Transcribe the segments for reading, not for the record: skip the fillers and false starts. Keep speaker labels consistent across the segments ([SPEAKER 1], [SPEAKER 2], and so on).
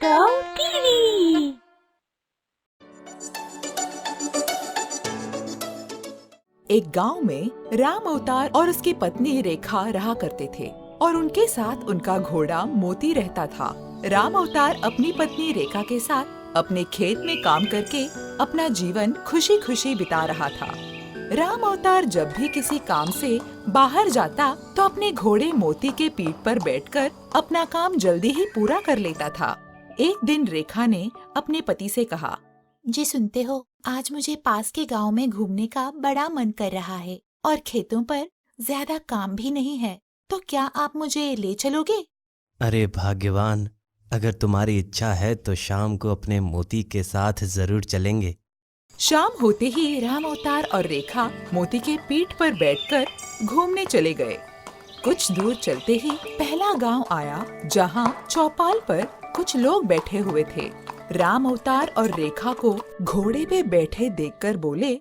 [SPEAKER 1] Tom TV.
[SPEAKER 2] एक गांव में राम अवतार और उसकी पत्नी रेखा रहा करते थे और उनके साथ उनका घोड़ा मोती रहता था। राम अवतार अपनी पत्नी रेखा के साथ अपने खेत में काम करके अपना जीवन खुशी खुशी बिता रहा था। राम अवतार जब भी किसी काम से बाहर जाता तो अपने घोड़े मोती के पीठ पर बैठकर अपना काम जल्दी ही पूरा कर लेता था। एक दिन रेखा ने अपने पति से कहा,
[SPEAKER 1] जी सुनते हो, आज मुझे पास के गांव में घूमने का बड़ा मन कर रहा है और खेतों पर ज्यादा काम भी नहीं है, तो क्या आप मुझे ले चलोगे?
[SPEAKER 3] अरे भाग्यवान, अगर तुम्हारी इच्छा है तो शाम को अपने मोती के साथ जरूर चलेंगे।
[SPEAKER 2] शाम होते ही राम अवतार और रेखा मोती के पीठ पर बैठकर घूमने चले गए। कुछ दूर चलते ही पहला गांव आया जहां चौपाल पर कुछ लोग बैठे हुए थे। राम अवतार और रेखा को घोड़े पे बैठे देखकर बोले,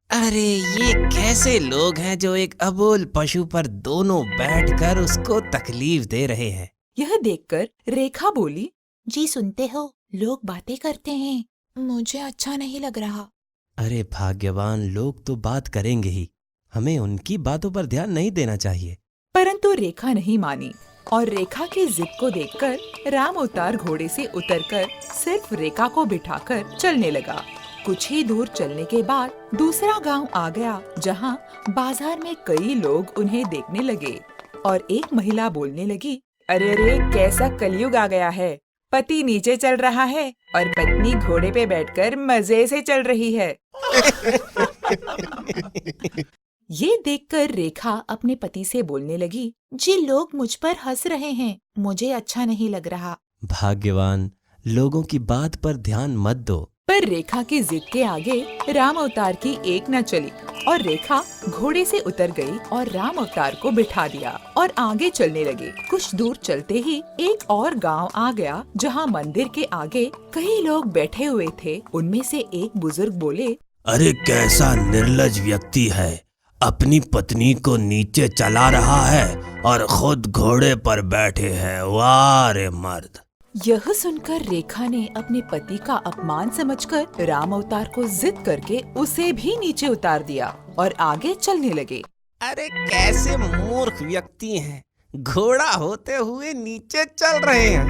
[SPEAKER 3] अरे ये कैसे लोग हैं जो एक अबोल पशु पर दोनों बैठकर उसको तकलीफ दे रहे हैं।
[SPEAKER 2] यह देखकर रेखा बोली,
[SPEAKER 1] जी सुनते हो, लोग बातें करते हैं, मुझे अच्छा नहीं लग रहा।
[SPEAKER 3] अरे भाग्यवान, लोग तो बात करेंगे ही, हमें उनकी बातों पर ध्यान नहीं देना चाहिए।
[SPEAKER 2] परंतु रेखा नहीं मानी और रेखा की जिद को देखकर राम अवतार घोड़े से उतरकर सिर्फ रेखा को बिठाकर चलने लगा। कुछ ही दूर चलने के बाद दूसरा गांव आ गया जहां बाजार में कई लोग उन्हें देखने लगे और एक महिला बोलने लगी, अरे रे, कैसा कलयुग आ गया है। पति नीचे चल रहा है और पत्नी घोड़े पे बैठकर मजे से चल रही है। ये देखकर रेखा अपने पति से बोलने लगी,
[SPEAKER 1] जी लोग मुझ पर हंस रहे हैं, मुझे अच्छा नहीं लग रहा।
[SPEAKER 3] भाग्यवान, लोगों की बात पर ध्यान मत दो।
[SPEAKER 2] पर रेखा की जिद के आगे राम अवतार की एक न चली और रेखा घोड़े से उतर गई और राम अवतार को बिठा दिया और आगे चलने लगे। कुछ दूर चलते ही एक और गांव आ गया जहां मंदिर के आगे कई लोग बैठे हुए थे। उनमें से एक बुजुर्ग बोले,
[SPEAKER 3] अरे कैसा निर्लज व्यक्ति है, अपनी पत्नी को नीचे चला रहा है और खुद घोड़े पर बैठे हैं। वाह रे मर्द।
[SPEAKER 2] यह सुनकर रेखा ने अपने पति का अपमान समझकर राम अवतार को जिद करके उसे भी नीचे उतार दिया और आगे चलने लगे।
[SPEAKER 3] अरे कैसे मूर्ख व्यक्ति हैं, घोड़ा होते हुए नीचे चल रहे हैं।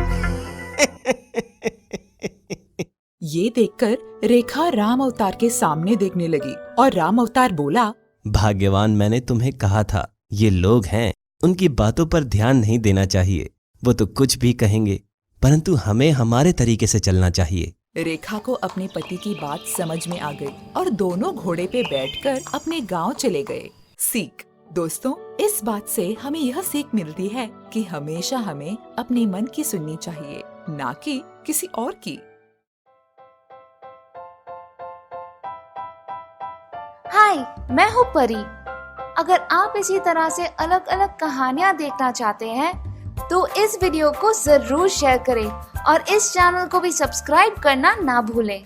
[SPEAKER 2] ये देखकर रेखा राम अवतार के सामने देखने लगी और राम अवतार बोला,
[SPEAKER 3] भाग्यवान, मैंने तुम्हें कहा था, ये लोग हैं, उनकी बातों पर ध्यान नहीं देना चाहिए। वो तो कुछ भी कहेंगे, परंतु हमें हमारे तरीके से चलना चाहिए।
[SPEAKER 2] रेखा को अपने पति की बात समझ में आ गई और दोनों घोड़े पे बैठकर अपने गांव चले गए। सीख दोस्तों, इस बात से हमें यह सीख मिलती है कि हमेशा हमें अपने मन की सुननी चाहिए, ना कि किसी और की।
[SPEAKER 4] हाय, मैं हूँ परी। अगर आप इसी तरह से अलग अलग कहानियाँ देखना चाहते हैं तो इस वीडियो को जरूर शेयर करें और इस चैनल को भी सब्सक्राइब करना ना भूलें।